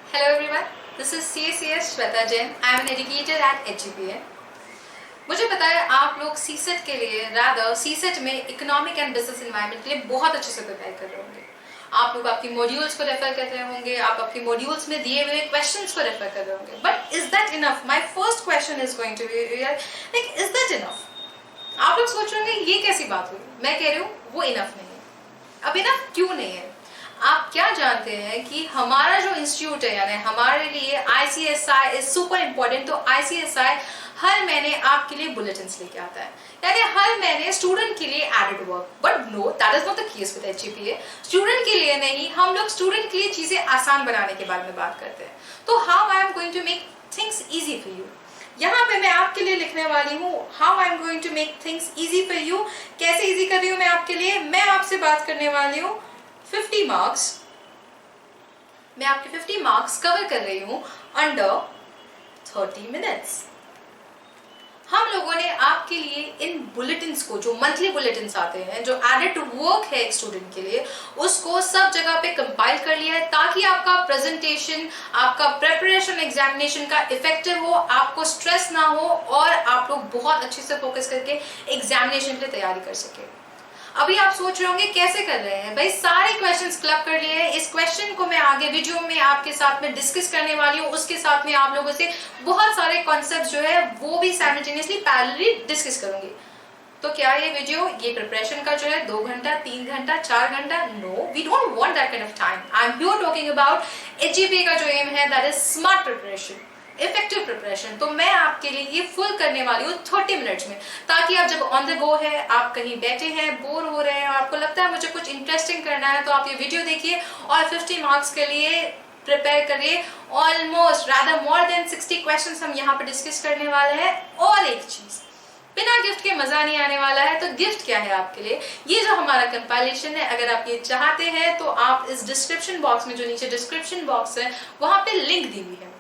Hello everyone, this is CACS Shweta Jain. I am an educator at HGPA. मुझे पता है आप लोग सीसेट के लिए रादर सीसेट में इकोनॉमिक एंड बिजनेस एनवायरनमेंट के लिए बहुत अच्छे से प्रिपेयर कर रहे होंगे। आप लोग आपकी मॉड्यूल्स को रेफर कर रहे होंगे, आप आपकी मॉड्यूल्स में दिए हुए क्वेश्चंस को रेफर कर रहे होंगे। But is that enough? My first question is going to be like is that enough? आप लोग सोच रहे होंगे ये कैसी बात हुई। मैं कह रही हूँ वो इनफ नहीं है। अब इनफ क्यों नहीं है? आप क्या जानते हैं कि हमारा जो इंस्टीट्यूट है यानी हमारे लिए ICSI इज सुपर इम्पोर्टेंट। तो ICSI हर महीने आपके लिए बुलेटिन्स लेके आता है, यानी हर महीने स्टूडेंट के लिए added work. But no, that is not the case with HGPA। Student के लिए नहीं, हम लोग स्टूडेंट के लिए चीजें आसान बनाने के बारे में बात करते हैं। तो how I am going to make things easy for you, यहाँ पे मैं आपके लिए लिखने वाली हूँ how I am going to make things easy for you. कैसे इजी कर रही हूँ मैं आपके लिए? मैं आपसे बात करने वाली हूँ 50 मार्क्स। मैं आपके 50 मार्क्स कवर कर रही हूं अंडर 30 मिनट्स। हम लोगों ने आपके लिए इन बुलेटिन्स को, जो मंथली बुलेटिन्स आते हैं, जो एडेड वर्क है एक स्टूडेंट के लिए, उसको सब जगह पे कंपाइल कर लिया है ताकि आपका प्रेजेंटेशन, आपका प्रेपरेशन एग्जामिनेशन का इफेक्टिव हो, आपको स्ट्रेस ना हो और आप लोग बहुत अच्छे से फोकस करके एग्जामिनेशन के लिए तैयारी कर सके। अभी आप सोच रहे होंगे कैसे कर रहे हैं भाई? सारे क्वेश्चंस क्लब कर लिए हैं। इस क्वेश्चन को मैं आगे वीडियो में आपके साथ में डिस्कस करने वाली हूँ। उसके साथ में आप लोगों से बहुत सारे कॉन्सेप्ट जो है वो भी साइमल्टेनियसली पैरेलली डिस्कस करूंगी। तो क्या ये वीडियो, ये प्रिपरेशन का जो है 2 घंटा, 3 घंटा, 4 घंटा? No, we don't want that kind of time. I am here talking about HGPA का जो एम है that is smart preparation, effective preparation. तो मैं आपके लिए ये फुल करने वाली हूँ 30 मिनट्स में, ताकि आप जब ऑन द गो है, आप कहीं बैठे हैं, बोर हो रहे हैं और आपको लगता है मुझे कुछ इंटरेस्टिंग करना है, तो आप ये वीडियो देखिए और 50 मार्क्स के लिए प्रिपेयर करिए। Almost rather more than 60 questions हम यहाँ पे डिस्कस करने वाले हैं। और एक चीज, बिना गिफ्ट के मजा नहीं आने वाला है। तो गिफ्ट क्या है आपके लिए? ये जो हमारा कंपाइलेशन है, अगर आप ये चाहते हैं तो आप इस डिस्क्रिप्शन बॉक्स में, जो नीचे डिस्क्रिप्शन बॉक्स है वहां पे लिंक दी हुई है,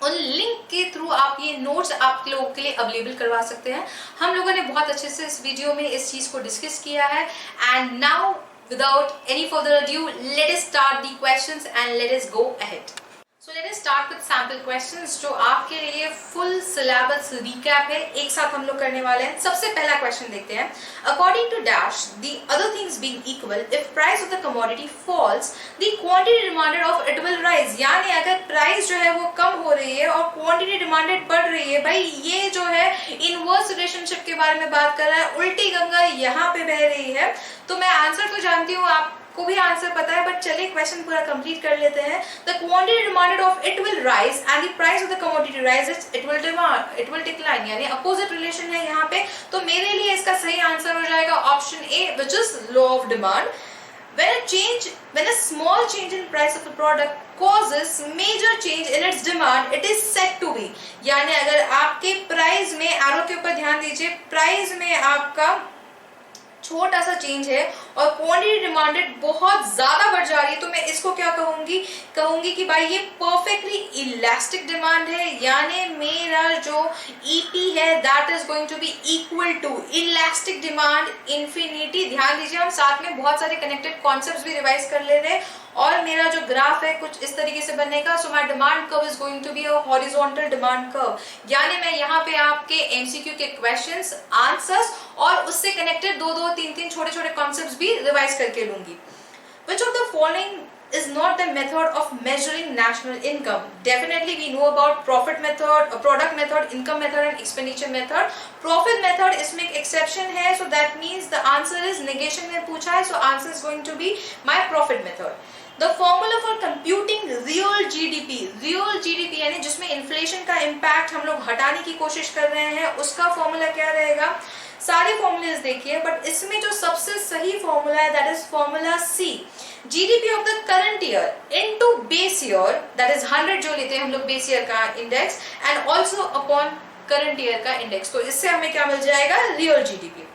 उन लिंक के थ्रू आप ये नोट्स आप लोगों के लिए अवेलेबल करवा सकते हैं। हम लोगों ने बहुत अच्छे से इस वीडियो में इस चीज को डिस्कस किया है। And now without any further adieu, let us start the questions and let us go ahead. So let us start with sample questions जो आपके लिए full syllabus recap है, एक साथ हम लोग करने वाले हैं। सबसे पहला क्वेश्चन देखते हैं। According to Dash, the other things being equal, if price of the commodity falls, the quantity demanded of it will rise। यानी अगर प्राइस जो है वो कम हो रही है और क्वांटिटी डिमांडेड बढ़ रही है, भाई ये जो है इनवर्स रिलेशनशिप के बारे में बात कर रहा है, उल्टी गंगा यहाँ पे बह रही है। तो मैं आंसर तो जानती हूँ, आप को भी आंसर पता है, बट चलिए क्वेश्चन पूरा कंप्लीट कर लेते हैं। The quantity demanded of it will rise and the price of the commodity rises, it will decline. यानी अपोजिट रिलेशन है यहाँ पे। तो मेरे लिए इसका सही आंसर हो जाएगा option A, which is law of demand. when a small change in price of a product causes major change in its demand, it is said to be। यानी अगर आपके प्राइस में, एरो के ऊपर ध्यान दीजिए, प्राइस में आपका छोटा सा चेंज है और क्वांटिटी डिमांडेड बहुत ज्यादा बढ़ जा रही है, तो मैं इसको क्या कहूंगी कि भाई ये परफेक्टली इलास्टिक डिमांड है। यानी मेरा जो EP है that is going to be equal to elastic demand infinity. ध्यान दीजिए, हम साथ में बहुत सारे कनेक्टेड कॉन्सेप्ट्स भी रिवाइज कर ले रहे हैं। और मेरा जो ग्राफ है कुछ इस तरीके से बनेगा। So my demand curve is going to be a horizontal demand curve. यानी मैं यहाँ पे आपके MCQ के क्वेश्चंस, आंसर्स और उससे कनेक्टेड 2-2, 3-3 छोटे-छोटे कॉन्सेप्ट्स भी रिवाइज करके लूंगी। Which of the following is not the method of measuring national income? Definitely we know about profit method, product method, income method and expenditure method. Profit method इसमें एक exception है, so that means the answer is negation में पूछा है, so answer is going to be my profit method. The formula for computing real GDP, real GDP यानी जिसमें inflation का impact हम लोग हटाने की कोशिश कर रहे हैं, उसका फॉर्मूला क्या रहेगा? सारे फॉर्मूलेस देखिए, बट इसमें जो सबसे सही फॉर्मूला है that is formula C। GDP of the current year into base year, that is 100 जो लेते हैं हम लोग बेस ईयर का index, and also upon current year का इंडेक्स। तो इससे हमें क्या मिल जाएगा? Real GDP।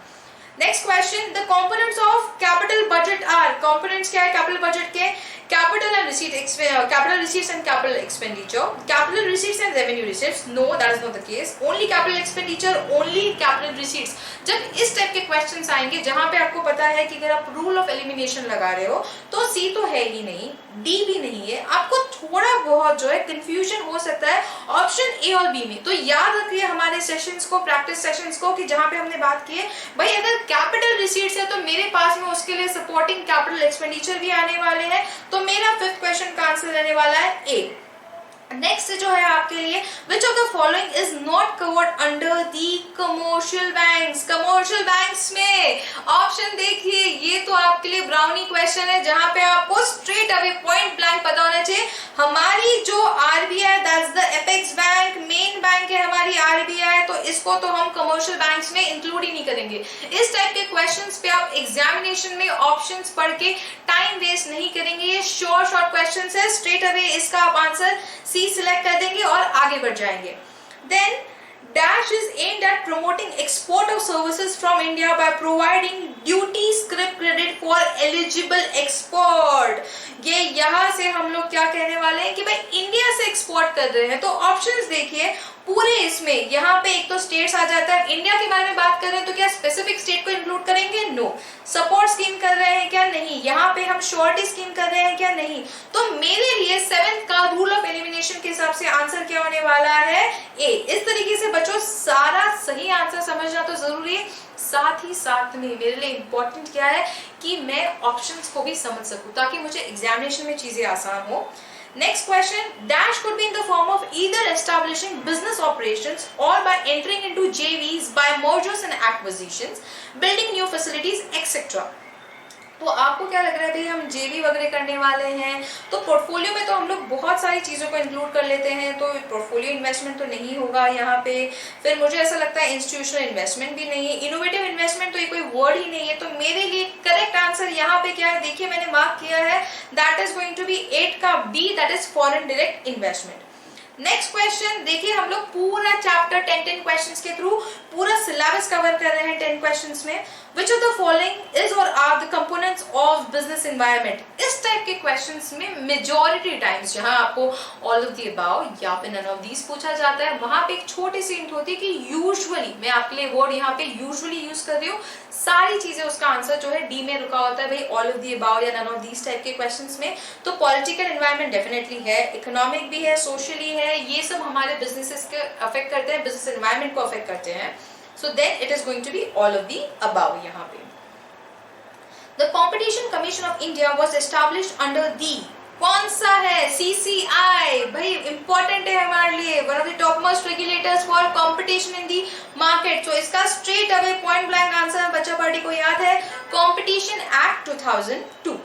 Next question, the components of capital budget are. Components क्या है कैपिटल बजट के? capital receipts and capital expenditure, capital receipts and revenue receipts. No, that is not the case. Only capital expenditure, only capital receipts. जब इस type के questions आएंगे जहां पे आपको पता है कि अगर आप रूल ऑफ एलिमिनेशन लगा रहे हो तो सी तो है ही नहीं, डी भी नहीं है, आपको थोड़ा बहुत जो है कंफ्यूजन हो सकता है ऑप्शन ए और बी में। तो याद रखिए हमारे सेशंस को, प्रैक्टिस सेशंस को, कि जहां पे हमने बात की है भाई अगर कैपिटल रिसीट्स है तो मेरे पास में उसके लिए सपोर्टिंग कैपिटल एक्सपेंडिचर भी आने वाले हैं। तो मेरा फिफ्थ क्वेश्चन का आंसर रहने वाला है ए। नेक्स्ट जो है आपके लिए, विच of the following is not covered under the commercial banks. Commercial banks में ऑप्शन देखिए, ये तो आपके लिए ब्राउनी क्वेश्चन है जहां पे आपको स्ट्रेट अवे पॉइंट ब्लैंक पता होना चाहिए। हमारी जो RBI, that's the apex bank, main bank है हमारी आरबीआई, तो इसको तो हम कमर्शियल बैंक्स में इंक्लूड ही नहीं करेंगे। इस टाइप के क्वेश्चंस पे आप एग्जामिनेशन में ऑप्शंस पढ़ के टाइम वेस्ट नहीं करेंगे। ये शॉर्ट क्वेश्चंस है, स्ट्रेट अवे इसका आप आंसर सी सिलेक्ट कर देंगे और आगे बढ़ जाएंगे। Then Dash is aimed at promoting export of services from India by providing duty scrip credit for eligible export। ये यहाँ से हम लोग क्या कहने वाले हैं कि भाई इंडिया से एक्सपोर्ट कर रहे हैं। तो ऑप्शंस देखिए पूरे इसमें, यहाँ पे एक तो स्टेट्स आ जाता है, इंडिया के बारे में बात कर रहे हैं तो क्या स्पेसिफिक स्टेट को इंक्लूड करेंगे? नो। सपोर्ट स्कीम कर रहे हैं क्या? नहीं। यहाँ पे हम श्योरिटी स्कीम कर रहे हैं क्या? नहीं। तो मेरे लिए सेवेंथ का रूल ऑफ एलिमिनेशन के हिसाब से आंसर क्या होने वाला है? ए। इस तरीके से बच्चों सारा सही आंसर समझना तो जरूरी है, साथ ही साथ में मेरे लिए इंपॉर्टेंट क्या है कि मैं ऑप्शंस को भी समझ सकूं ताकि मुझे एग्जामिनेशन में चीजें आसान हो। Next question, dash could be in the form of either establishing business operations or by entering into JVs by mergers and acquisitions, building new facilities, etc. तो आपको क्या लग रहा है भाई हम जेवी वगैरह करने वाले हैं? तो पोर्टफोलियो में तो हम लोग बहुत सारी चीज़ों को इंक्लूड कर लेते हैं, तो पोर्टफोलियो इन्वेस्टमेंट तो नहीं होगा यहाँ पे। फिर मुझे ऐसा लगता है इंस्टीट्यूशनल इन्वेस्टमेंट भी नहीं है, इनोवेटिव इन्वेस्टमेंट तो ये कोई वर्ड ही नहीं है। तो मेरे लिए करेक्ट आंसर यहाँ पे क्या है? देखिए मैंने मार्क किया है, that is going to be 8 का B, that is foreign direct investment. Next question देखिए, हम लोग पूरा चैप्टर 10 क्वेश्चंस के थ्रू पूरा सिलेबस कवर कर रहे हैं 10 क्वेश्चंस में। Which of the following is or are the components of business environment? इस टाइप के क्वेश्चंस में मेजॉरिटी टाइम्स जहां आपको all of the above या फिर none of these पूछा जाता है, वहां पे एक छोटी सी हिंट होती है कि यूजुअली, मैं आपके लिए वर्ड यहाँ पे यूजुअली यूज कर रही हूँ, सारी चीजें उसका आंसर जो है डी में रुका होता है भाई, all of the above या none of these टाइप के क्वेश्चंस में। तो पॉलिटिकल एनवायरमेंट डेफिनेटली है, इकोनॉमिक भी है, सोशली है, ये सब हमारे बिजनेसेस के अफेक्ट करते हैं, बिजनेस एनवायरमेंट को अफेक्ट करते हैं। So then it is going to be all of the above यहाँ पे। The Competition Commission of India was established under the, कौन सा है? CCI। भाई important है हमारे लिए, one of the topmost regulators for competition in the market। So इसका straight away point blank answer बच्चा पार्टी को याद है, Competition Act 2002।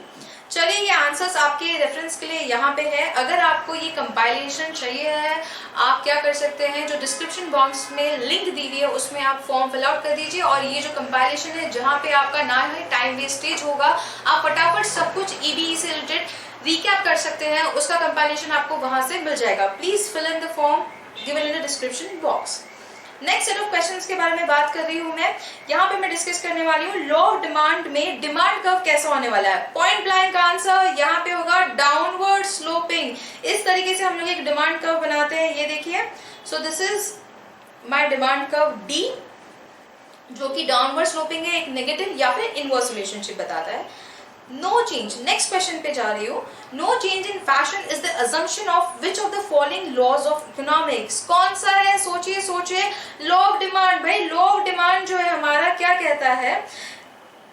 चलिए ये आंसर्स आपके रेफरेंस के लिए यहाँ पे है। अगर आपको ये कंपाइलेशन चाहिए है, आप क्या कर सकते हैं, जो डिस्क्रिप्शन बॉक्स में लिंक दी हुई है उसमें आप फॉर्म फिल आउट कर दीजिए, और ये जो कंपाइलेशन है जहाँ पे आपका ना ही टाइम वेस्टेज होगा, आप फटाफट सब कुछ ईबीई से रिलेटेड रिकैप कर सकते हैं, उसका कंपाइलेशन आपको वहां से मिल जाएगा। Please fill in the form given in the description box. Next set of questions के बारे में बात कर रही हूँ मैं, यहाँ पे मैं डिस्कस करने वाली हूँ लॉ ऑफ डिमांड में डिमांड कर्व कैसा होने वाला है। पॉइंट ब्लैंक आंसर यहाँ पे होगा डाउनवर्ड स्लोपिंग। इस तरीके से हम लोग एक डिमांड कर्व बनाते हैं, ये देखिए। सो this is my demand curve D, जो कि डाउनवर्ड स्लोपिंग है, एक नेगेटिव या फिर इनवर्स रिलेशनशिप बताता है। नो चेंज, नेक्स्ट क्वेश्चन पे जा रही हूँ। No change in fashion is the assumption of which of the following laws of economics. कौन सा है? सोचिए सोचिए। Law of demand. भाई लॉ ऑफ डिमांड जो है हमारा क्या कहता है?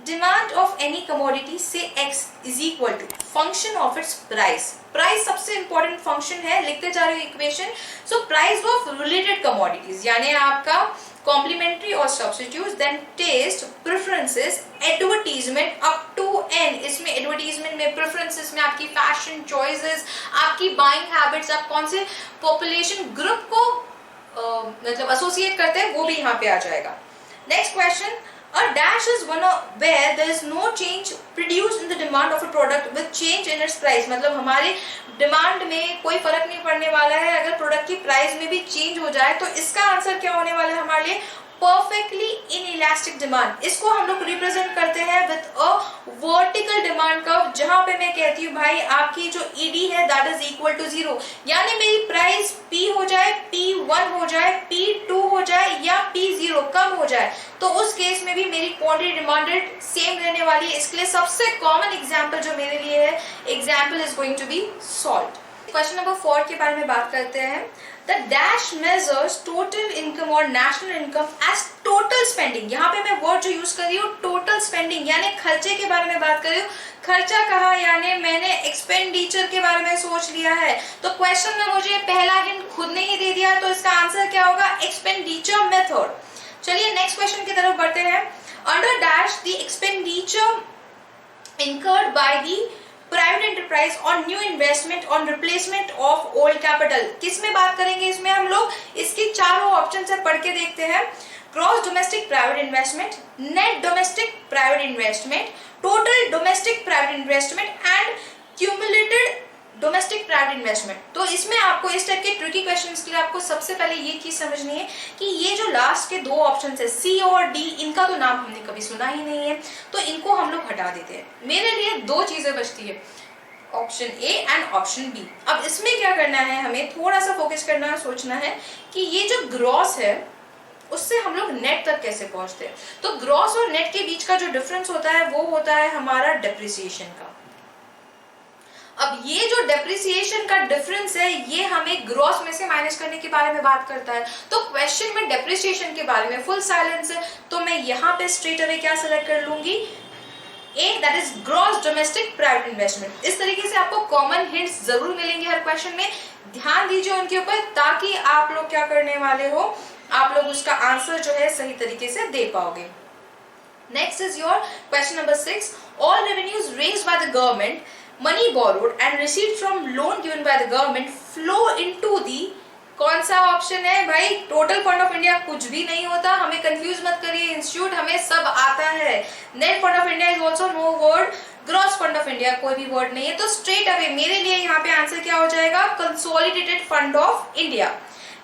डिमांड ऑफ एनी कमोडिटी से x is equal to function of its price. Price सबसे इंपॉर्टेंट फंक्शन है, लिखते जा रही हूँ equation. So price of related commodities, यानी आपका कॉम्प्लीमेंट्री और substitute, then taste, preferences, advertisement up to n. इसमें एडवर्टीजमेंट में, प्रेफरेंसेस में आपकी फैशन चॉइसेस, आपकी बाइंग हैबिट्स, आप कौन से पॉपुलेशन ग्रुप को मतलब एसोसिएट करते हैं, वो भी यहाँ पे आ जाएगा। Next question, a dash is one where there is no change produced in the demand of a product with change in its price। मतलब हमारे डिमांड में कोई फर्क नहीं पड़ने वाला है, अगर प्रोडक्ट की प्राइस में भी चेंज हो जाए। तो इसका आंसर क्या होने वाला है हमारे लिए? परफेक्टली इनइलास्टिक डिमांड, इसको हम लोग रिप्रेजेंट करते हैं with a vertical demand curve, जहां पे मैं कहती हूँ भाई आपकी जो ईडी है दैट इज इक्वल टू 0, यानी मेरी प्राइस पी हो जाए, P1 हो जाए, P2 हो जाए या P0 कम हो जाए, तो उस केस में भी मेरी क्वांटिटी डिमांडेड सेम रहने वाली है। इसके लिए सबसे कॉमन एग्जाम्पल जो मेरे लिए है, example is going to be salt. Question number 4 के बारे में बात करते हैं। The dash measures total income और national income as total spending। यहाँ पे मैं वर्ड जो यूज कर रही हूँ total spending, यानी खर्चे के बारे में बात कर रही हूँ। खर्चा कहा यानी मैंने एक्सपेंडिचर के बारे में सोच लिया है, तो क्वेश्चन में मुझे पहला हिंट खुद ने ही दे दिया, तो इसका आंसर क्या होगा, एक्सपेंडिचर मेथड। चलिए नेक्स्ट क्वेश्चन की तरफ बढ़ते हैं। Under dash the expenditure incurred by the private enterprise on new investment on replacement of old capital. किस में बात करेंगे इसमें हम लोग, इसके चारों ऑप्शन से पढ़ के देखते हैं। Gross domestic private investment, net domestic private investment, total domestic private investment and cumulated domestic private investment. तो इसमें आपको इस टाइप के ट्रिकी क्वेश्चंस के लिए आपको सबसे पहले ये चीज समझनी है कि ये जो लास्ट के दो ऑप्शन है सी और डी, इनका तो नाम हमने कभी सुना ही नहीं है, तो इनको हम लोग हटा देते हैं। मेरे लिए दो चीजें बचती है, option A and option B. अब इसमें क्या करना है, हमें थोड़ा सा फोकस करना है, सोचना है कि ये जो ग्रॉस है उससे हम लोग नेट तक कैसे पहुंचते हैं। तो ग्रॉस और नेट के बीच का जो डिफरेंस होता है वो होता है हमारा डेप्रिसिएशन का। अब ये जो डेप्रिसिएशन का डिफरेंस है ये हमें ग्रॉस में से माइनस करने के बारे में बात करता है। तो क्वेश्चन में डेप्रिसिएशन के बारे में फुल साइलेंस है, तो मैं यहाँ पे स्ट्रेट अवे क्या सिलेक्ट कर लूंगी, A, that is gross domestic private investment. इस तरीके से आपको कॉमन हिंट्स जरूर मिलेंगे हर क्वेश्चन में, ध्यान दीजिए उनके ऊपर, ताकि आप लोग क्या करने वाले हो, आप लोग उसका आंसर जो है सही तरीके से दे पाओगे। Next is your question number 6। All revenues raised by the government, money borrowed and received from loan given by the government flow into the, कौन सा ऑप्शन है भाई, टोटल फंड ऑफ इंडिया कुछ भी नहीं होता, हमें कंफ्यूज मत करिए इंस्टीट्यूट, हमें सब आता है। Net fund of India is also no word, gross fund of India कोई भी वर्ड नहीं है, तो स्ट्रेट अवे मेरे लिए यहाँ पे आंसर क्या हो जाएगा, consolidated fund of India.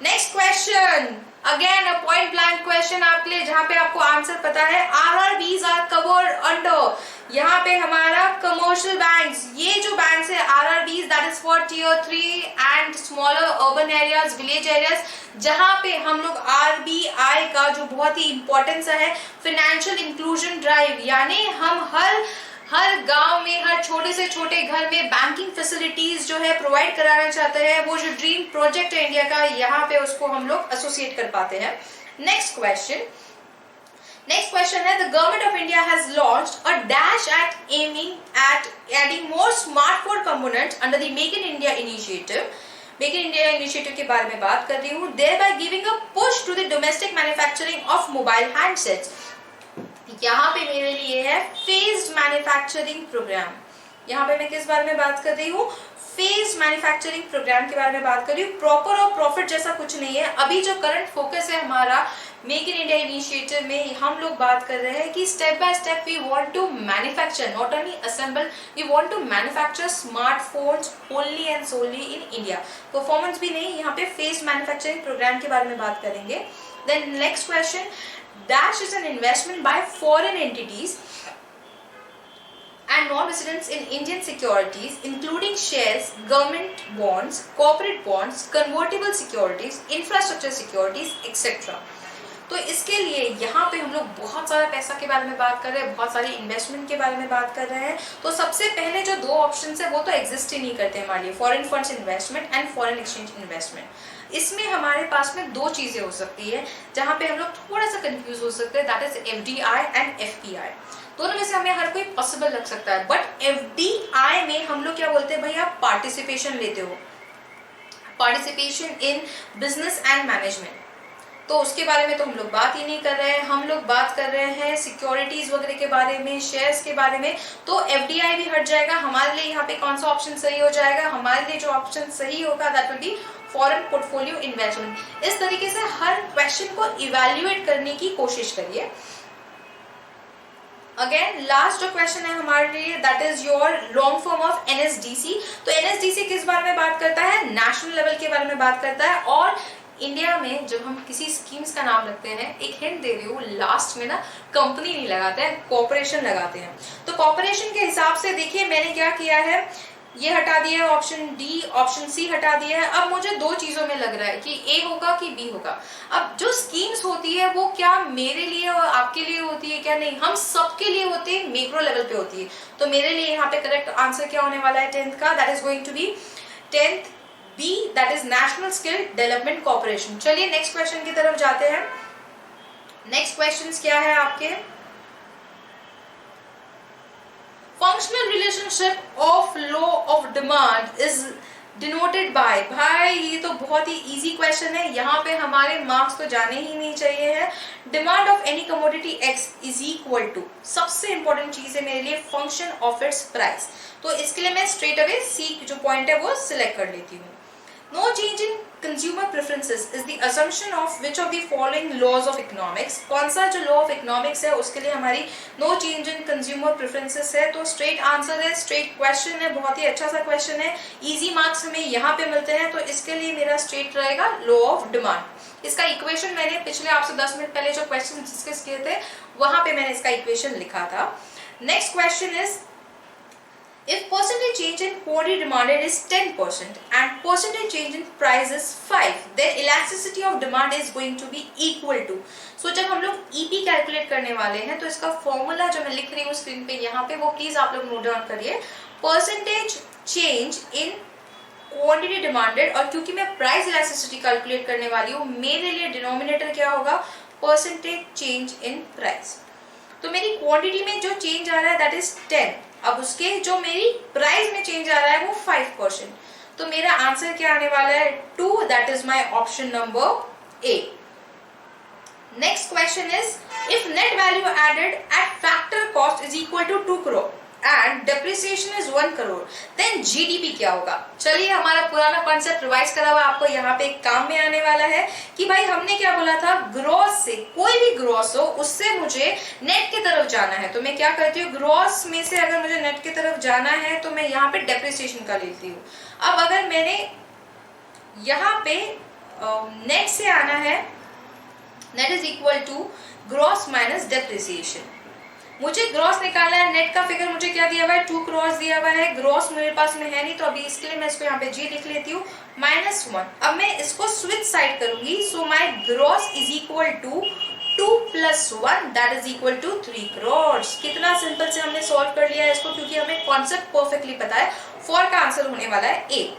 Next question, again a point blank question आपके लिए, जहां पे आपको आंसर पता है। आरआरबीज आर कवर्ड अंडर, यहाँ पे हमारा कमर्शियल बैंक्स, ये जो बैंक्स है RRBs that is for tier 3 and smaller urban areas, village areas, जहां पे हम लोग आरबीआई का जो बहुत ही इंपॉर्टेंस है फाइनेंशियल इंक्लूजन ड्राइव, यानी हम हर गांव में, हर छोटे से छोटे घर में बैंकिंग फैसिलिटीज जो है प्रोवाइड कराना चाहते हैं, वो जो ड्रीम प्रोजेक्ट है इंडिया का, यहाँ पे उसको हम लोग एसोसिएट कर पाते हैं। नेक्स्ट क्वेश्चन है, the government of India has launched a dash at aiming at adding more smartphone components under the make in India initiative. Make in India initiative के बारे में बात कर रही हूँ। Thereby giving a push to the domestic manufacturing of mobile handsets. यहाँ पे मेरे लिए है फेज्ड मैन्युफैक्चरिंग प्रोग्राम। यहाँ पे मैं किस बारे में बात कर रही हूँ, फेज मैन्युफैक्चरिंग प्रोग्राम के बारे में बात कर रही हूँ। प्रॉपर और प्रॉफिट जैसा कुछ नहीं है। अभी जो करंट फोकस है हमारा मेक इन इंडिया इनिशिएटिव में, हम लोग बात कर रहे हैं कि step by step we want to manufacture, not only assemble, we want to manufacture smartphones only and solely in India. Performance भी नहीं, यहाँ पे फेज मैन्युफैक्चरिंग प्रोग्राम के बारे में बात करेंगे। Then next question, Dash is an investment by foreign entities and non-residents in Indian securities, including shares, government bonds, corporate bonds, convertible securities, infrastructure securities, etc. तो इसके लिए यहाँ पे हम लोग बहुत सारा पैसा के बारे में बात कर रहे हैं, बहुत सारी इन्वेस्टमेंट के बारे में बात कर रहे हैं। तो सबसे पहले जो दो ऑप्शन है वो तो एग्जिस्ट ही नहीं करते हमारे लिए, foreign funds investment and foreign exchange investment. इसमें हमारे पास में दो चीजें हो सकती है जहाँ पे हम लोग थोड़ा सा कंफ्यूज हो सकते हैं, that is FDI and FPI. दोनों में से हमें हर कोई पॉसिबल लग सकता है, बट एफडीआई में हम लोग क्या बोलते हैं, भाई आप पार्टिसिपेशन लेते हो, participation in business and management, तो उसके बारे में तो हम लोग बात ही नहीं कर रहे हैं। हम लोग बात कर रहे हैं सिक्योरिटीज वगैरह के बारे में, शेयर्स के बारे में, तो एफडीआई भी हट जाएगा। हमारे लिए यहाँ पे कौन सा ऑप्शन सही हो जाएगा, हमारे लिए जो ऑप्शन सही होगा that will be foreign portfolio investment. इस तरीके से हर क्वेश्चन को इवैल्यूएट करने की कोशिश करिए। अगेन लास्ट जो क्वेश्चन है हमारे लिए that is your long form of NSDC. तो एनएसडीसी किस बारे में बात करता है, नेशनल लेवल के बारे में बात करता है, और इंडिया में जब हम किसी स्कीम्स का नाम रखते हैं, एक हिंट दे रही हूँ, लास्ट में ना कंपनी नहीं लगाते हैं, कॉर्पोरेशन लगाते हैं। तो कॉर्पोरेशन के हिसाब से देखिए मैंने क्या किया है, ये हटा दिया है, ऑप्शन डी ऑप्शन सी हटा दिया है। अब मुझे दो चीजों में लग रहा है कि ए होगा कि बी होगा। अब जो स्कीम्स होती है वो क्या मेरे लिए और आपके लिए होती है क्या? नहीं, हम सबके लिए होती है, मैक्रो लेवल पे होती है। तो मेरे लिए यहाँ पे करेक्ट आंसर क्या होने वाला है 10th का? That is going to be 10th B, that is national skill development corporation. चलिए नेक्स्ट क्वेश्चन की तरफ जाते हैं। नेक्स्ट क्वेश्चन क्या है आपके? Functional relationship of law of demand is denoted by. भाई ये तो बहुत ही इजी क्वेश्चन है, यहाँ पे हमारे मार्क्स तो जाने ही नहीं चाहिए है। Demand of any commodity x is equal to, सबसे इंपॉर्टेंट चीज है मेरे लिए, फंक्शन ऑफ इट्स प्राइस। तो इसके लिए मैं स्ट्रेट अवे सी जो पॉइंट है वो सिलेक्ट कर लेती हूँ। No change in consumer preferences is the assumption of which of the following laws of economics? कौन सा जो law of economics है उसके लिए हमारी no change in consumer preferences है। तो straight answer है, straight question है, बहुत ही अच्छा सा question है, easy marks हमें यहाँ पे मिलते हैं। तो इसके लिए मेरा straight रहेगा law of demand। इसका इक्वेशन मैंने पिछले आपसे 10 मिनट पहले जो क्वेश्चन डिस्कस किए थे वहां पे मैंने इसका इक्वेशन लिखा था। Next question is, if percentage change in quantity demanded is 10% and percentage change in price is 5, then elasticity of demand is going to be equal to। So जब हम लोग EP कैलकुलेट करने वाले हैं तो इसका फॉर्मूला जो मैं लिख रही हूँ स्क्रीन पे यहाँ पे, वो प्लीज आप लोग नोट डाउन करिए। Percentage change in quantity demanded, और क्योंकि मैं प्राइस इलास्टिसिटी कैलकुलेट करने वाली हूँ, मेरे लिए डिनोमिनेटर क्या होगा? Percentage change in price. तो मेरी क्वांटिटी में जो चेंज आ रहा है दैट इज 10, अब उसके जो मेरी प्राइस में चेंज आ रहा है वो 5%। तो मेरा आंसर क्या आने वाला है? 2, that is my option number A. Next question is, if net value added at factor cost is equal to 2 crore and depreciation is 1 crore, then GDP क्या होगा? चलिए हमारा पुराना कॉन्सेप्ट रिवाइज करा हुआ आपको यहाँ पे काम में आने वाला है कि भाई हमने क्या बोला था, ग्रॉस से, कोई भी ग्रॉस हो उससे मुझे नेट की तरफ जाना है। तो मैं क्या करती हूँ, ग्रॉस में से अगर मुझे नेट की तरफ जाना है तो मैं यहाँ पे डेप्रिसिएशन का लेती हूँ। अब अगर मैंने यहाँ पे नेट से आना है, net is equal to gross minus depreciation. मुझे ग्रॉस निकालना है, नेट का फिगर मुझे क्या दिया हुआ है? 2 करोड़ दिया हुआ है, ग्रॉस मेरे पास में है नहीं, तो अभी इसके लिए मैं इसको यहाँ पे जी लिख लेती हूँ, -1। अब मैं इसको स्विच साइड करूंगी, so my gross is equal to 2 + 1 that is equal to 3 crore. कितना सिंपल से हमने सॉल्व कर लिया है इसको, क्योंकि हमें कॉन्सेप्ट परफेक्टली पता है। 4 का आंसर होने वाला है ए।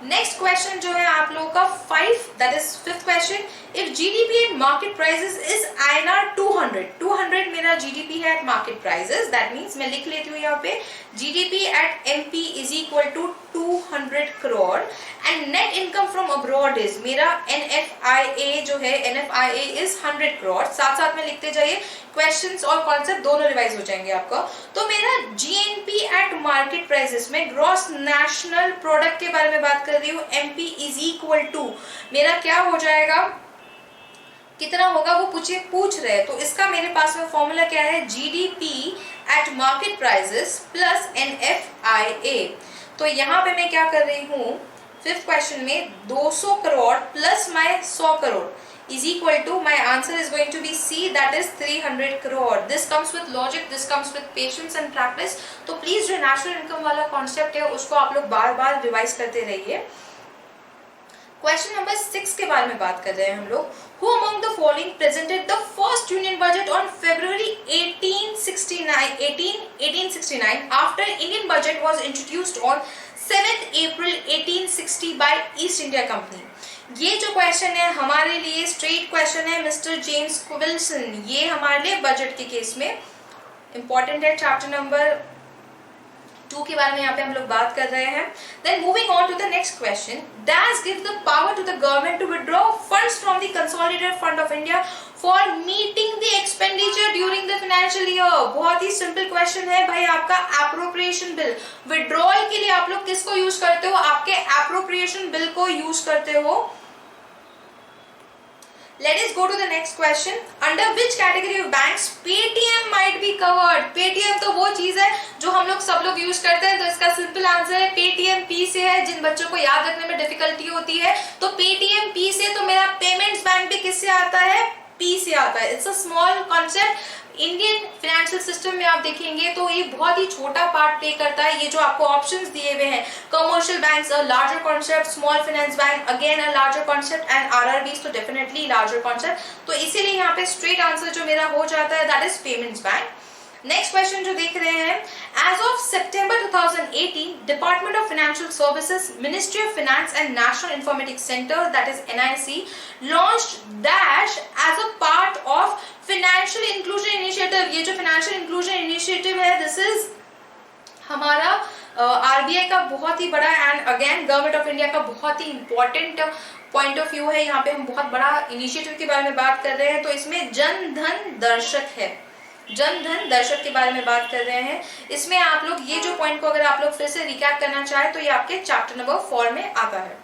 नेक्स्ट क्वेश्चन जो है आप लोगों का 5, that is 5th question, if GDP at market prices is INR 200 मेरा जीडीपी है at market prices, that means मैं लिख लेती हूँ यहाँ पे GDP at MP is equal to 200 crore and net income from abroad is, मेरा NFIA जो है NFIA इज 100 करोड़। साथ साथ में लिखते जाइए, क्वेश्चंस और कॉन्सेप्ट दोनों रिवाइज हो जाएंगे आपका। तो मेरा GNP एट मार्केट प्राइसेस में ग्रॉस नेशनल प्रोडक्ट के बारे में बात कर रही हूँ, MP इज इक्वल टू मेरा क्या हो जाएगा, कितना होगा वो पूछ रहे हैं। तो इसका मेरे पास में फॉर्मूला क्या है, GDP eight market prices plus NFIA। तो यहाँ पे मैं क्या कर रही हूँ 5th क्वेश्चन में 200 crore plus my 100 crore is equal to, my answer is going to be C, that is 300 crore. This comes with logic, this comes with patience and practice. तो प्लीज जो नेशनल इनकम वाला कॉन्सेप्ट है उसको आप लोग बार बार revise करते रहिए। क्वेश्चन नंबर 6 के बारे में बात कर रहे हैं हम लोग। Who among the following presented the first union budget on February 1869 after Indian budget was introduced on 7th April 1860 by East India Company? ये जो क्वेश्चन है हमारे लिए स्ट्रेट क्वेश्चन है मिस्टर जेम्स विल्सन। ये हमारे लिए बजट के केस में इंपॉर्टेंट है। चैप्टर नंबर 2 के बारे में यहाँ पे हम लोग बात कर रहे हैं। Then moving on to the next question, does give the power to the government to withdraw funds from the consolidated fund of India for meeting the expenditure during the financial year? बहुत ही simple question है भाई। आपका appropriation bill withdrawal के लिए आप लोग किसको use करते हो? आपके एप्रोप्रिएशन बिल को यूज करते हो। Let us go to the next question. Under which category of banks Paytm might be covered? Paytm तो वो चीज है जो हम लोग सब लोग यूज करते हैं। तो इसका सिंपल आंसर है Paytm P से है। जिन बच्चों को याद रखने में डिफिकल्टी होती है तो Paytm P से, तो मेरा टाइम पे किससे आता है, पी से आता है। It's a small concept. Indian financial system में आप देखेंगे तो ये बहुत ही छोटा पार्ट प्ले करता है। ये जो आपको ऑप्शंस दिए हुए हैं, commercial banks a larger concept, small finance bank again a larger concept and RRBs तो डेफिनेटली लार्जर कॉन्सेप्ट। तो इसीलिए यहाँ पे स्ट्रेट आंसर जो मेरा हो जाता है that is payments bank. Next question जो देख रहे हैं, as of September 2018 department of financial services, ministry of finance and national informatics centre that is NIC launched dash as a part of financial inclusion initiative. ये जो financial inclusion initiative है this is हमारा RBI का बहुत ही बड़ा and again government of India का बहुत ही इंपॉर्टेंट पॉइंट ऑफ व्यू है। यहाँ पे हम बहुत बड़ा इनिशिएटिव के बारे में बात कर रहे हैं। तो इसमें जन धन दर्शक है, जन धन दर्शक के बारे में बात कर रहे हैं। इसमें आप लोग ये जो पॉइंट को अगर आप लोग फिर से रिकैप करना चाहे तो ये आपके चैप्टर नंबर 4 में आता है।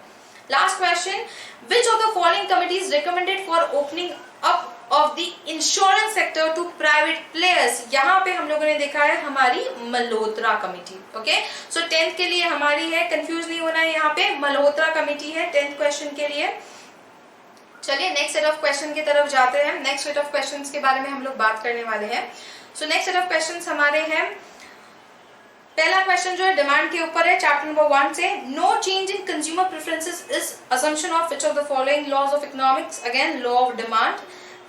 Last question, which of the following committees recommended for opening up of the insurance sector to private players. यहाँ पे हम लोगों ने देखा है हमारी मल्होत्रा कमेटी। ओके, सो 10th के लिए हमारी है, कंफ्यूज नहीं होना है, यहाँ पे मल्होत्रा कमेटी है 10th क्वेश्चन के लिए। चलिए नेक्स्ट सेट ऑफ क्वेश्चन की तरफ जाते हैं। नेक्स्ट सेट ऑफ क्वेश्चंस के बारे में हम लोग बात करने वाले हैं। So next set of questions हमारे हैं, पहला क्वेश्चन जो है डिमांड के ऊपर है, चैप्टर नंबर 1 से। No change in consumer preferences is assumption of which of the following laws of economics, again law of demand.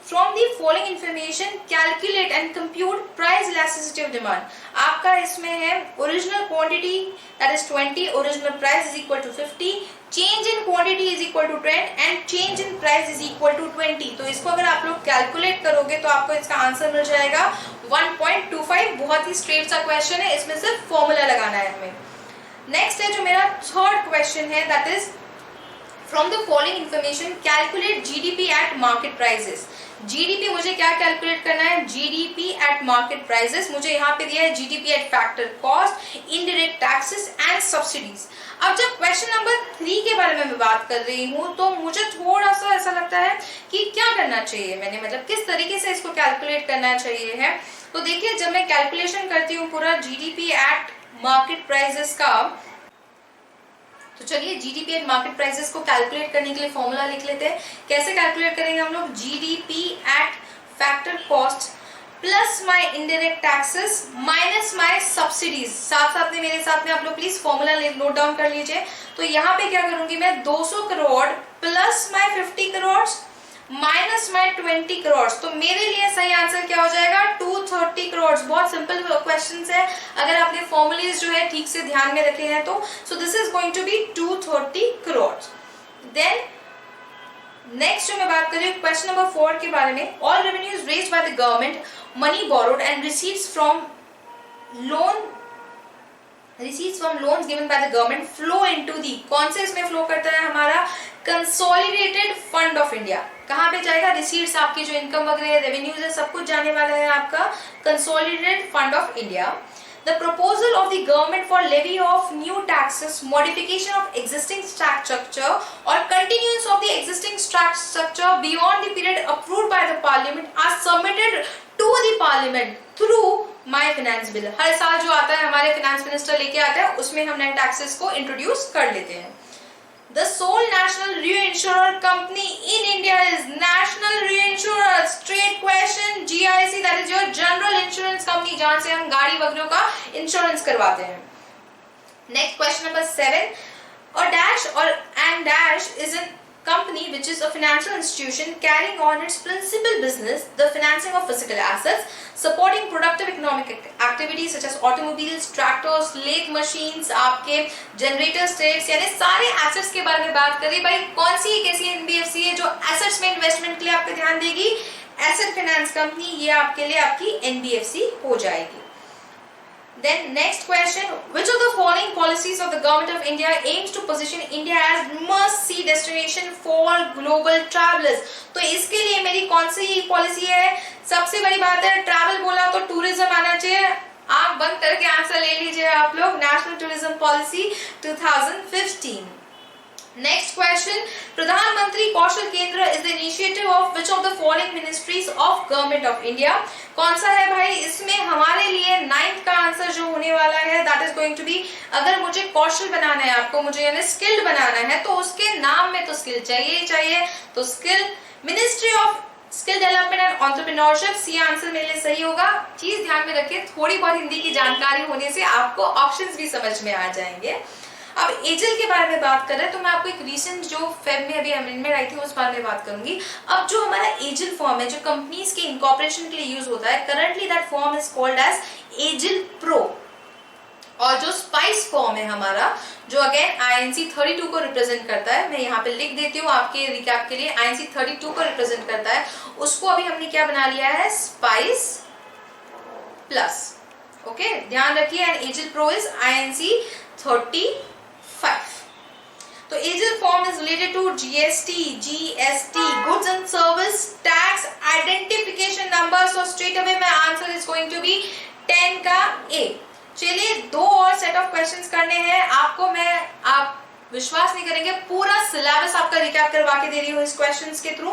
From the following information, calculate and compute price elasticity of demand. आपका इसमें है original quantity that is 20, original price is equal to 50, change in quantity is equal to 10 and change in price is equal to 20. तो इसको अगर आप लोग calculate करोगे तो आपको इसका आंसर मिल जाएगा 1.25। बहुत ही स्ट्रेट सा क्वेश्चन है, इसमें सिर्फ फॉर्मूला लगाना है हमें। नेक्स्ट है जो मेरा थर्ड क्वेश्चन है that is from the following information calculate GDP at market prices. GDP मुझे क्या कैलकुलेट करना है, जीडीपी एट मार्केट प्राइसेस। मुझे यहाँ पे दिया है GDP at factor cost, indirect taxes and subsidies. अब जब क्वेश्चन नंबर 3 के बारे में मैं बात कर रही हूँ तो मुझे थोड़ा सा ऐसा लगता है कि क्या करना चाहिए मैंने, मतलब किस तरीके से इसको कैलकुलेट करना चाहिए है। तो देखिए जब मैं कैलकुलेशन करती हूँ पूरा जीडीपी एट मार्केट प्राइसेस का, तो चलिए जीडीपी एट मार्केट प्राइसेस को कैलकुलेट करने के लिए फॉर्मूला लिख लेते हैं। कैसे कैलकुलेट करेंगे हम लोग, GDP at factor cost plus my indirect taxes minus my subsidies. साथ साथ में मेरे साथ में आप लोग प्लीज फॉर्मूला नोट डाउन कर लीजिए। तो यहाँ पे क्या करूंगी मैं, 200 crore plus my 50 crore minus my 20 crore. तो मेरे लिए सही आंसर क्या हो जाएगा, 230 करोड़। बहुत सिंपल क्वेश्चन है, अगर आपने फॉर्मूलेज जो है ठीक से ध्यान में रखे हैं तो। So this is going to be 230 crore. Then next जो मैं बात कर रही हूँ क्वेश्चन नंबर 4 के बारे में, all revenues raised by the government, money borrowed and receipts from loans given by the government flow into the. कौन से इसमें फ्लो करता है, हमारा कंसोलिडेटेड फंड ऑफ इंडिया। कहाँ पे जाएगा, रिसीट्स आपकी जो इनकम वगैरह रेवेन्यूज है सब कुछ जाने वाला है आपका consolidated fund of India. The proposal of the government for levy of new taxes, modification of existing tax structure और continuance of the existing tax structure beyond the period approved by the parliament are submitted to the parliament through my finance bill. हर साल जो आता है हमारे finance minister लेके आता है, उसमें हम नए टैक्सेस को इंट्रोड्यूस कर लेते हैं। The sole national reinsurer company in India is National Reinsurer. Straight question, GIC, that is your General Insurance Company, जहाँ से हम गाड़ी वगैरह का इंश्योरेंस करवाते हैं। Next question number 7. A dash or and dash is a company which is a financial institution carrying on its principal business the financing of physical assets, supporting productive economic activities such as automobiles, tractors, lathe machines, आपके generators, trades, यानी सारे assets के बारे में बात करें। भाई कौन सी एक ऐसी NBFC है जो assets में investment के लिए आपका ध्यान देगी, asset finance company, ये आपके लिए आपकी NBFC हो जाएगी। Then next question, which of the following policies of the government of India aims to position India as must-see destination for global travelers? तो इसके लिए मेरी कौन सी पॉलिसी है, सबसे बड़ी बात है ट्रैवल बोला तो टूरिज्म आना चाहिए। आप बंद करके आंसर ले लीजिए आप लोग, national tourism policy 2015। Next question, प्रधानमंत्री कौशल केंद्र is the initiative of which of the following ministries of government of India? कौन सा है भाई, इसमें हमारे लिए 9th का आंसर जो होने वाला है that is going to be, अगर मुझे कौशल बनाना है आपको, मुझे यानी स्किल्ड बनाना है तो उसके नाम में तो स्किल चाहिए ही चाहिए, तो skill ministry of skill development and entrepreneurship, C answer मेरे लिए सही होगा। चीज ध्यान में रखिए, थोड़ी बहुत हिंदी की जानकारी होने से आपको ऑप्शंस भी समझ में आ जाएंगे। अब एजल के बारे में बात कर रहे हैं तो मैं आपको एक रीसेंट जो फेब में अभी अमेंडमेंट आई थी उस बारे में बात करूंगी। अब जो हमारा एजल फॉर्म है जो कंपनीज के इनकॉर्पोरेशन के लिए यूज होता है, currently that form is called as agile pro. और जो स्पाइस फॉर्म है हमारा, जो अगेन INC 32 को रिप्रेजेंट करता है, मैं यहाँ पे लिख देती हूँ आपके रिकैप के लिए, INC 32 को रिप्रेजेंट करता है, उसको अभी हमने क्या बना लिया है, स्पाइस प्लस। ओके, ध्यान रखिए। एंड एजल प्रो इज INC 35। तो agile form is related to GST, goods and service tax identification number. So straight away my answer is going to be 10 का A। चलिए 2 और सेट ऑफ क्वेश्चंस करने हैं आपको। आप विश्वास नहीं करेंगे, पूरा सिलेबस आपका रिकैप करवा के दे रही हूँ इस क्वेश्चंस के थ्रू।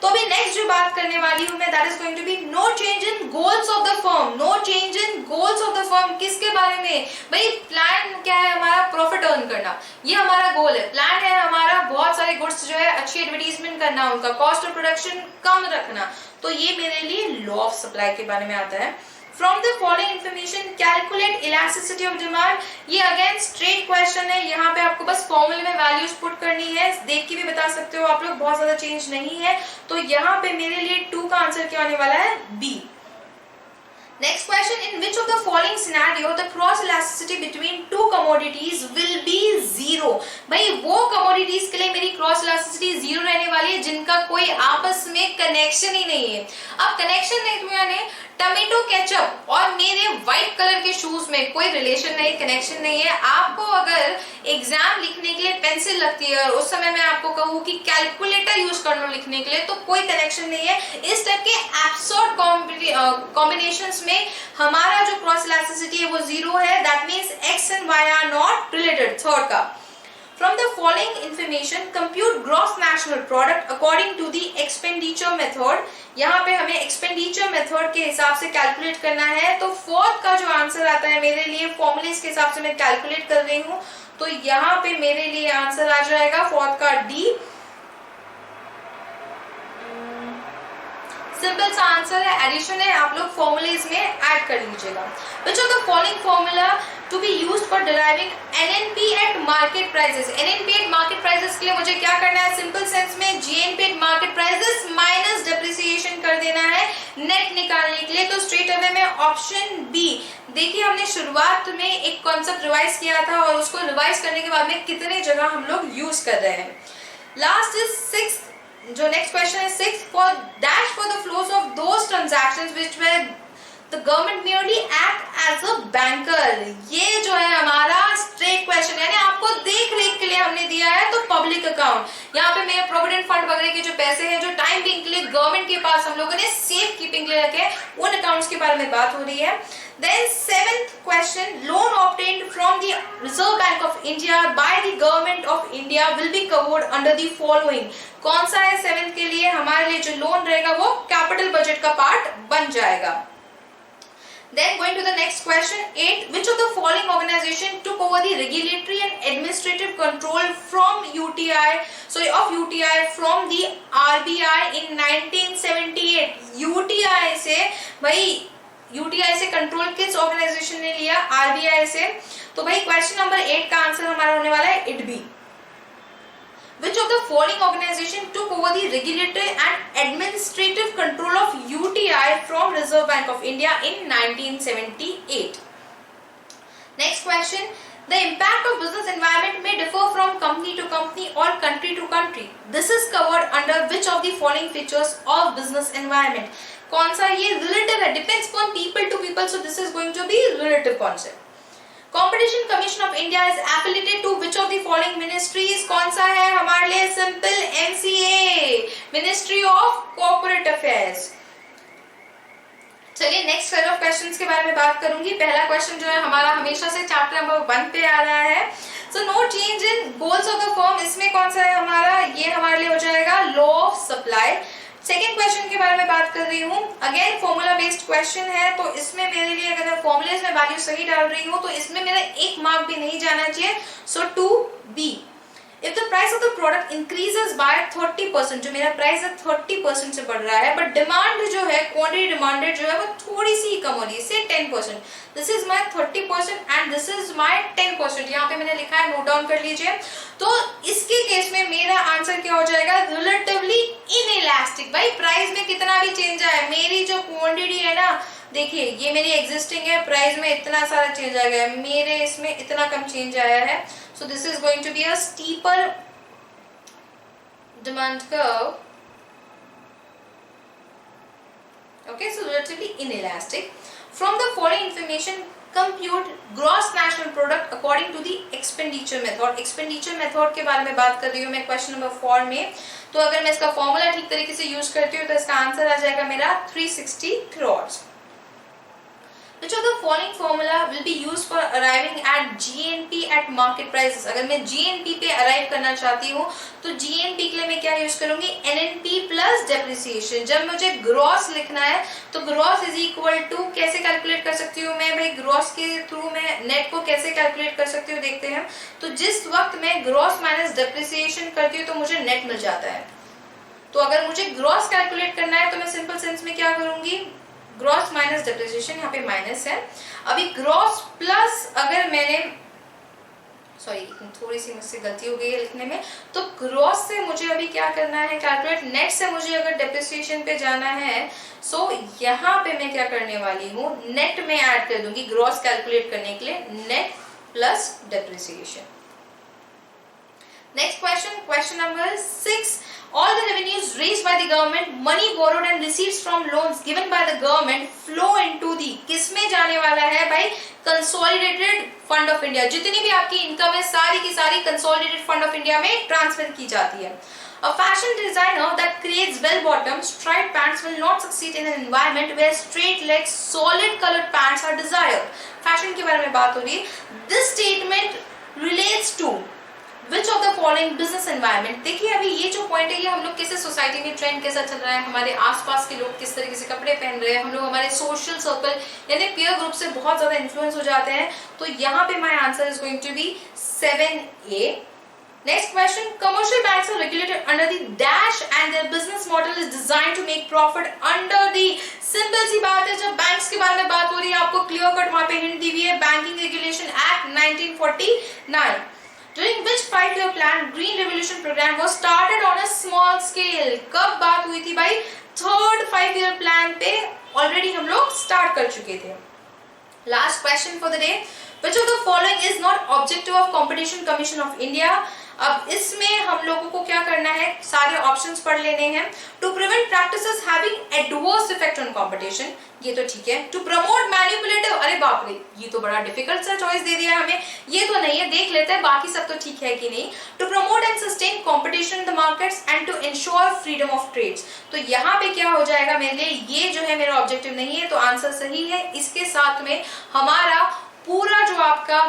तो अभी नेक्स्ट जो बात करने वाली हूँ मैं, that is going to be no change in goals of the firm. No change in goals of the firm किसके बारे में भाई? प्लान क्या है हमारा? प्रॉफिट अर्न करना, ये हमारा गोल है। प्लान है हमारा बहुत सारे गुड्स जो है अच्छी एडवर्टीजमेंट करना, उनका कॉस्ट ऑफ प्रोडक्शन कम रखना। तो ये मेरे लिए लॉ ऑफ सप्लाई के बारे में आता है। From the following information, calculate elasticity of demand। ये अगेन स्ट्रेट क्वेश्चन है, यहाँ पे आपको बस फॉर्मूले में वैल्यूज पुट करनी है, देख के भी बता सकते हो आप लोग, बहुत ज्यादा चेंज नहीं है। तो यहाँ पे मेरे लिए 2 का आंसर क्या आने वाला है? B। Next question, in which of the following scenario the cross elasticity between two commodities will be 0? भाई वो commodities के लिए मेरी cross elasticity 0 रहने वाली है जिनका कोई आपस में कनेक्शन ही नहीं है। अब कनेक्शन नहीं तो यानी टमेटो केचप और मेरे व्हाइट कलर के शूज में कोई रिलेशन नहीं, कनेक्शन नहीं है। आपको अगर एग्जाम लिखने के लिए पेंसिल लगती है और उस समय मैं आपको कहूँ कि कैलकुलेटर यूज कर लो लिखने के लिए, तो कोई कनेक्शन नहीं है। इस टाइप के एब्सर्ड कॉम्बिनेशंस में हमारा जो क्रॉस इलास्टिसिटी है वो 0 है। That means x and y are not related. Third का, From the following information, compute gross national product according to the expenditure method। यहाँ पे हमें expenditure method के हिसाब से कैलकुलेट करना है। तो फोर्थ का जो आंसर आता है मेरे लिए फॉर्मूलेस के हिसाब से मैं कैलकुलेट कर रही हूँ, तो यहाँ पे मेरे लिए आंसर आ जाएगा फोर्थ का D। सिंपल सा आंसर है, एडिशन है, आप लोग फॉर्मूलेज में ऐड कर लीजिएगा। Which of the following formula to be used for deriving NNP at market prices? NNP at market prices के लिए मुझे क्या करना है? सिंपल सेंस में GNP at market prices minus depreciation कर देना है नेट निकालने के लिए। तो स्ट्रेट अवे में ऑप्शन बी। देखिए हमने शुरुआत में एक कॉन्सेप्ट रिवाइज किया था और उसको रिवाइज करने के बाद में कितने जगह हम लोग यूज कर रहे हैं। लास्ट इज 6th, जो नेक्स्ट क्वेश्चन है 6th, for dash for the flows of those transactions which were the government merely act as a banker। ये जो है हमारा स्ट्रेट क्वेश्चन है, आपको देख रेख के लिए हमने दिया है। तो पब्लिक अकाउंट, यहाँ पे मेरे प्रोविडेंट फंड वगैरह के जो पैसे हैं जो टाइम बिंग के लिए गवर्नमेंट के पास हम लोगों ने सेफ कीपिंग के लिए रखे, उन अकाउंट्स के बारे में बात हो रही है। Then 7th question, loan obtained from the Reserve Bank of India by the Government of India will be covered under the following। कौन सा है 7th के लिए? हमारे लिए जो लोन रहेगा वो कैपिटल बजट का पार्ट बन जाएगा। Then going to the next question, 8, which of the following organization took over the regulatory and administrative control from UTI, from the RBI in 1978? UTI से भाई, UTI से कंट्रोल किस organisation ने लिया? RBI से। तो भाई क्वेश्चन नंबर 8 का आंसर हमारा होने वाला है it be. Which of the following organization took over the regulatory and administrative control of UTI from Reserve Bank of India in 1978? Next question, the impact of business environment may differ from company to company or country to country. This is covered under which of the following features of business environment? कौन सा? ये relative है, depends upon people to people, so this is going to be relative concept. Competition Commission of India is affiliated to which of the following ministries? कौन सा है हमारे लिए? Simple MCA, ministry of corporate affairs. चलिए next set of questions के बारे में बात करूंगी। पहला क्वेश्चन जो है हमारा हमेशा से चैप्टर नंबर 1 पे आ रहा है। So no change in goals of the firm, इसमें कौन सा है हमारा? ये हमारे लिए हो जाएगा law of supply. Second question के बारे में बात कर रही हूँ, अगेन फॉर्मूला बेस्ड क्वेश्चन है, तो इसमें मेरे लिए अगर मैं फॉर्मूलेज में वैल्यू सही डाल रही हूँ तो इसमें मेरा 1 मार्क भी नहीं जाना चाहिए। सो 2B। If the price of the product increases by 30%, जो मेरा प्राइस है 30% से बढ़ रहा है, बट डिमांड जो है, क्वांटिटी डिमांडेड जो है वो थोड़ी सी कम हो रही है, से 10%, this is my 30% and this is my 10%, यहाँ पे मैंने लिखा है, नोट डाउन कर लीजिए। तो इसके केस में मेरा आंसर क्या हो जाएगा, रिलेटिवली इनइलास्टिक। भाई प्राइस में कितना भी चेंज आए, मेरी जो क्वांटिटी है ना, देखिए ये मेरी एग्जिस्टिंग है, प्राइस में इतना सारा चेंज आ गया है, मेरे इसमें इतना कम चेंज आया है, so this is going to be a steeper demand curve, okay, so relatively inelastic. From the following information compute gross national product according to the expenditure method. expenditure method के बारे में बात कर रही हूँ मैं क्वेश्चन नंबर 4 में। तो अगर मैं इसका फॉर्मूला ठीक तरीके से यूज करती हूँ तो इसका आंसर आ जाएगा मेरा 360 crores. Which of the following formula will be used for arriving at GNP at market prices? अगर मैं GNP पे अराइव करना चाहती हूँ तो GNP के लिए मैं क्या यूज करूंगी, NNP प्लस डेप्रिसिएशन। जब मुझे ग्रॉस लिखना है तो ग्रॉस इज इक्वल टू, कैसे कैलकुलेट कर सकती हूँ मैं भाई, ग्रॉस के थ्रू मैं नेट को कैसे कैलकुलेट कर सकती हूँ देखते हैं। तो जिस वक्त मैं ग्रॉस माइनस डेप्रिसिएशन करती हूँ तो मुझे नेट मिल जाता है। तो अगर मुझे ग्रॉस कैलकुलेट करना है तो मैं सिंपल सेंस में क्या करूंगी, ग्रॉस माइनस डेप्रिसिएशन, यहाँ पे माइनस है, अभी ग्रॉस प्लस अगर मैंने, सॉरी थोड़ी सी मुझसे गलती हो गई है लिखने में, तो ग्रॉस से मुझे अभी क्या करना है कैलकुलेट, नेट से मुझे अगर डेप्रिसिएशन पे जाना है, सो यहाँ पे मैं क्या करने वाली हूँ, नेट में ऐड कर दूंगी ग्रॉस कैलकुलेट करने के लिए, net plus depreciation. Next question, question number 6, all the revenues raised by the government, money borrowed and receipts from loans given by the government flow into the, किसमें जाने वाला है भाई, कंसोलिडेटेड फंड ऑफ इंडिया। जितनी भी आपकी income है सारी की सारी कंसोलिडेटेड फंड ऑफ इंडिया में ट्रांसफर की जाती है। A fashion designer that creates bell-bottom striped pants will not succeed in an environment where straight-leg, solid-colored pants are desired. Fashion के बारे में बात हो रही है। This statement relates to Which of the following business environment? देखिए अभी ये जो पॉइंट है, ये हम लोग कैसे सोसाइटी में ट्रेंड कैसा चल रहा है, हमारे आसपास के लोग किस तरीके से कपड़े पहन रहे हैं, हम लोग हमारे सोशल सर्कल यानी पीयर ग्रुप से बहुत ज्यादा इन्फ्लुएंस हो जाते हैं। तो यहाँ पे my answer is going to be 7A। Next question, commercial banks are regulated under the dash and their business model is designed to make profit under the, simple सी बात है, जब बैंक्स के बारे में बात हो रही है आपको क्लियर कट वहां पे हिंट दी हुई है, banking regulation act 1949, during which 5-year plan green revolution program was started on a small scale। कब बात हुई थी भाई, थर्ड 5-year plan पे ऑलरेडी हम लोग स्टार्ट कर चुके थे। Last question for the day, which of the following is not objective of competition commission of India? अब इसमें हम लोगों को क्या करना है, सारे ऑप्शंस पढ़ लेने हैं। To prevent practices having adverse effect on competition, ये तो ठीक है। टू प्रमोट मैनिपुलेटिव, अरे बाप रे ये तो बड़ा डिफिकल्ट सा चॉइस दे दिया हमें, ये तो नहीं है, देख लेते हैं बाकी सब तो ठीक है कि नहीं। To promote and sustain competition in the markets and to ensure freedom of trades, तो यहाँ पे क्या हो जाएगा मेरे लिए, ये जो है मेरा ऑब्जेक्टिव नहीं है, तो आंसर सही है। इसके साथ में हमारा पूरा जो आपका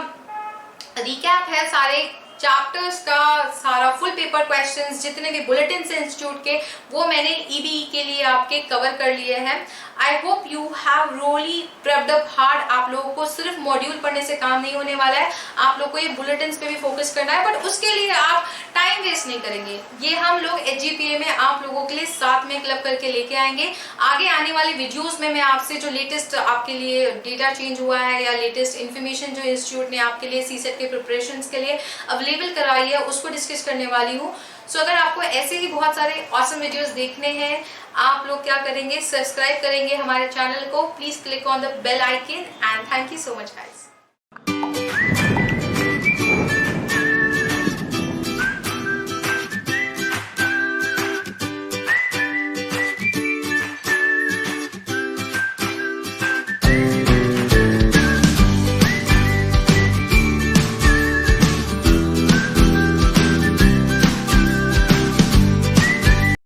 रिकैप है सारे चैप्टर्स का, सारा फुल पेपर क्वेश्चंस जितने भी बुलेटिन से इंस्टीट्यूट के, वो मैंने ईबीई के लिए आपके कवर कर लिए हैं। I hope you have really prepped up hard. आप लोगों को सिर्फ मॉड्यूल पढ़ने से काम नहीं होने वाला है, आप लोग को ये बुलेटिन पे भी फोकस करना है, बट उसके लिए आप टाइम वेस्ट नहीं करेंगे। ये हम लोग एचजीपीए में आप लोगों के लिए साथ में क्लब करके लेके आएंगे। आगे आने वाली वीडियोस में मैं आपसे जो लेटेस्ट आपके लिए डेटा चेंज हुआ है या लेटेस्ट इन्फॉर्मेशन जो इंस्टीट्यूट ने आपके लिए सीसेट के प्रिपरेशन के लिए अवेलेबल कराई है उसको डिस्कस करने वाली हूँ। सो अगर आपको ऐसे ही बहुत सारे ऑसम वीडियोस देखने हैं, आप लोग क्या करेंगे, सब्सक्राइब करेंगे हमारे चैनल को, please click on the bell icon and thank you so much guys.